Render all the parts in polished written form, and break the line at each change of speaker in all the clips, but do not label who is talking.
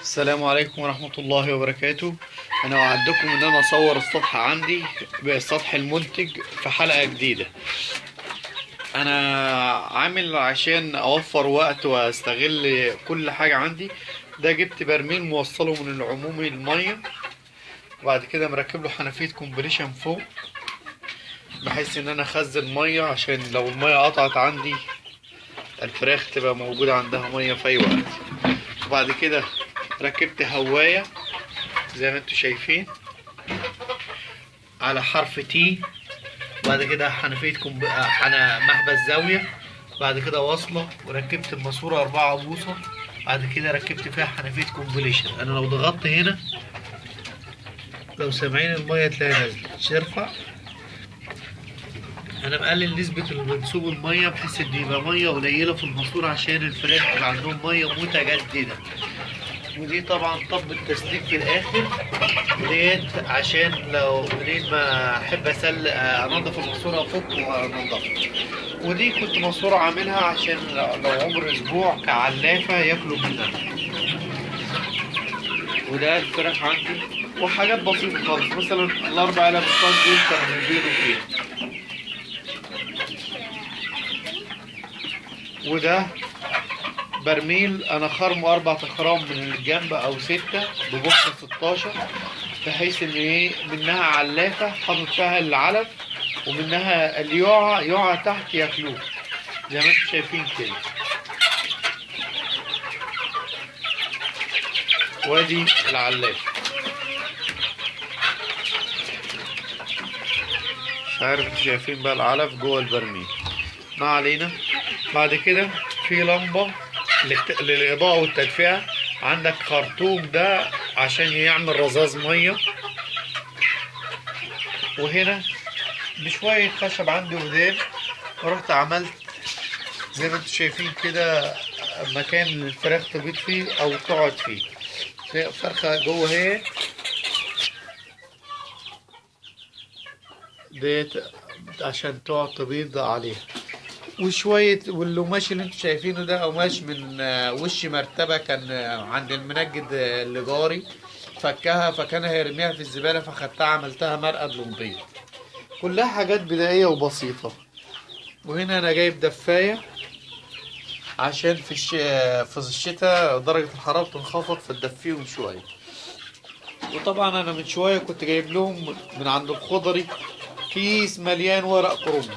السلام عليكم ورحمة الله وبركاته. أنا وعدكم إن أنا أصور السطح عندي بالسطح المنتج في حلقة جديدة. أنا عامل عشان أوفر وقت وأستغل كل حاجة عندي. ده جبت برميل موصله من العمومي المية، وبعد كده مركب له حنفية كومبريشن فوق بحيث إن أنا أخزن مية عشان لو المية قطعت عندي الفراخ تبقى موجودة عندها مية في أي وقت. وبعد كده ركبت هواية زي ما انتوا شايفين على حرف تي، بعد كده حنفية محبس زاوية، بعد كده واصلة، وركبت الماسورة 4 بوصة، بعد كده ركبت فيها حنفية كومبليشن. انا لو ضغطت هنا لو سامعين المية تلاقي نازلة ترفع. انا مقلل نسبة منسوب المية بحيث ان يبقى مية قليلة في الماسورة عشان الفراخ يبقى عندهم مية متجددة. ودي طبعا طب التسليك في الاخر ديت عشان لو منين ما احب انضف الماسوره افك وانضفها. ودي كنت ماسوره عاملها عشان لو عمر اسبوع كعلافه ياكلوا منها. وده الفراخ عندي وحاجات بسيطه خالص، مثلا الاربع علب الصاج دول كانوا بيبيضوا فيها. وده برميل انا خرمه 4 اخرام من الجنب او 6 ببوكس 16، بحيث ان ايه منها علافه حاطط فيها العلف ومنها اللي يقع تحت ياكلوه زي ما انتم شايفين كده. وادي العلافه، مش عارف انتوا شايفين بقى العلف جوه البرميل. ما علينا. بعد كده في لمبه للإضاءة والتدفئة. عندك خرطوم ده عشان يعمل رذاذ مية. وهنا بشوية خشب عندي قدام رحت عملت زي ما انتم شايفين كده مكان للفراخ تبيض فيه أو تقعد فيه. فرخة جوه اهي ديت عشان تقعد تبيض عليها. وشوية والقماش اللي انتوا شايفينه ده قماش من وش مرتبة كان عند المنجد اللي جاري فكها، فكان هيرميها في الزبالة فخدتها عملتها مرقد للبيض. كلها حاجات بدائية وبسيطة. وهنا انا جايب دفاية عشان في الشتاء درجة الحرارة بتنخفض فتدفيهم شوية. وطبعا انا من شوية كنت جايب لهم من عند الخضري كيس مليان ورق كرنب.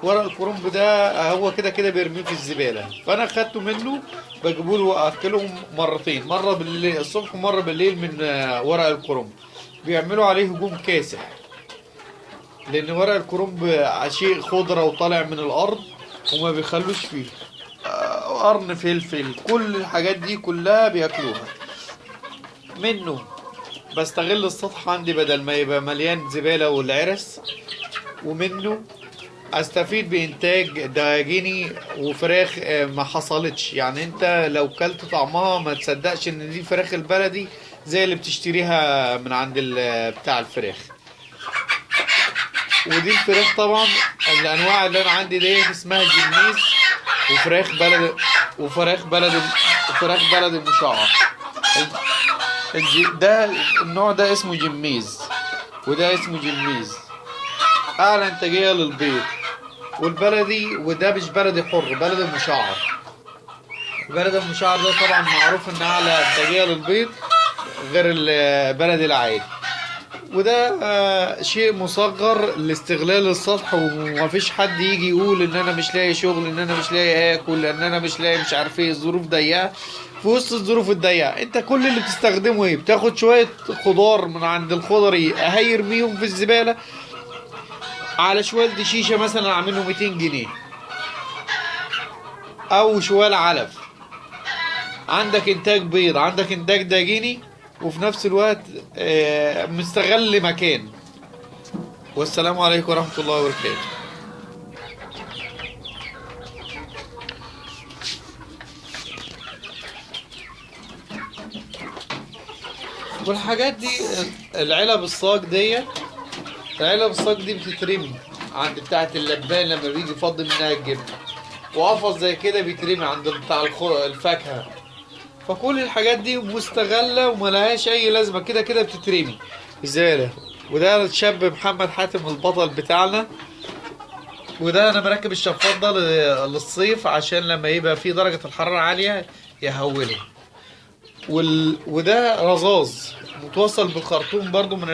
ورق الكرنب ده هو كده كده بيرميه في الزبالة، فانا خدته منه بجيبه له واكلهم مرتين، مرة بالليل الصبح ومرة بالليل من ورق الكرنب. بيعملوا عليه هجوم كاسح لان ورق الكرنب شيء خضرة وطالع من الارض وما بيخلوش فيه قرن فلفل، كل الحاجات دي كلها بياكلوها منه. بستغل السطح عندي بدل ما يبقى مليان زبالة والعرس، ومنه استفيد بانتاج دواجني وفراخ ما حصلتش. يعني انت لو كلت طعمها ما تصدقش ان دي فراخ البلدي زي اللي بتشتريها من عند بتاع الفراخ. ودي الفراخ طبعا الانواع اللي انا عندي ديت اسمها جميز وفراخ بلدي مشعر. ده النوع ده اسمه جميز وده اسمه جميز، اعلى انتاجيه للبيض. والبلدي وده مش بلدي حر، بلدي مشعر. البلدي المشعر ده طبعا معروف ان اعلى انتاجيه للبيض غير البلدي العادي. وده شيء مصغر لاستغلال السطح، ومفيش حد يجي يقول ان انا مش لاقي شغل، ان انا مش لاقي اكل، ان انا مش لاقي مش عارف ايه، الظروف ضيقه. في وسط الظروف الضيقه انت كل اللي بتستخدمه ايه؟ بتاخد شويه خضار من عند الخضري هيرميهم في الزباله على شوال شيشه مثلا اعمله 200 جنيه او شوال علف. عندك انتاج بيض، عندك انتاج داجيني، وفي نفس الوقت مستغل مكان. والسلام عليكم ورحمة الله وبركاته. والحاجات دي العلب الصاج دي بتترمي عند بتاعة اللبان لما بيجي يفضي منها الجبنة. وقفص زي كده بيترمي عند بتاع الفاكهة. فكل الحاجات دي مستغلة وملهاش اي لازمة، كده كده بتترمي زبالة. وده الشاب محمد حاتم البطل بتاعنا. وده انا مركب الشفاط ده للصيف عشان لما يبقى في درجة الحرارة عالية يهوله. وده رذاذ متوصل بالخرطوم برضو من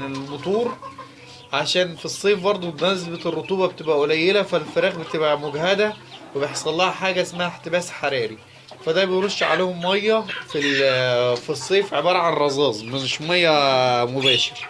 الموتور، عشان في الصيف برضو نسبة الرطوبة بتبقى قليلة، فالفراخ بتبقى مجهدة وبيحصل لها حاجة اسمها احتباس حراري. فده بيرش عليهم مية في الصيف، عبارة عن رذاذ مش مية مباشر.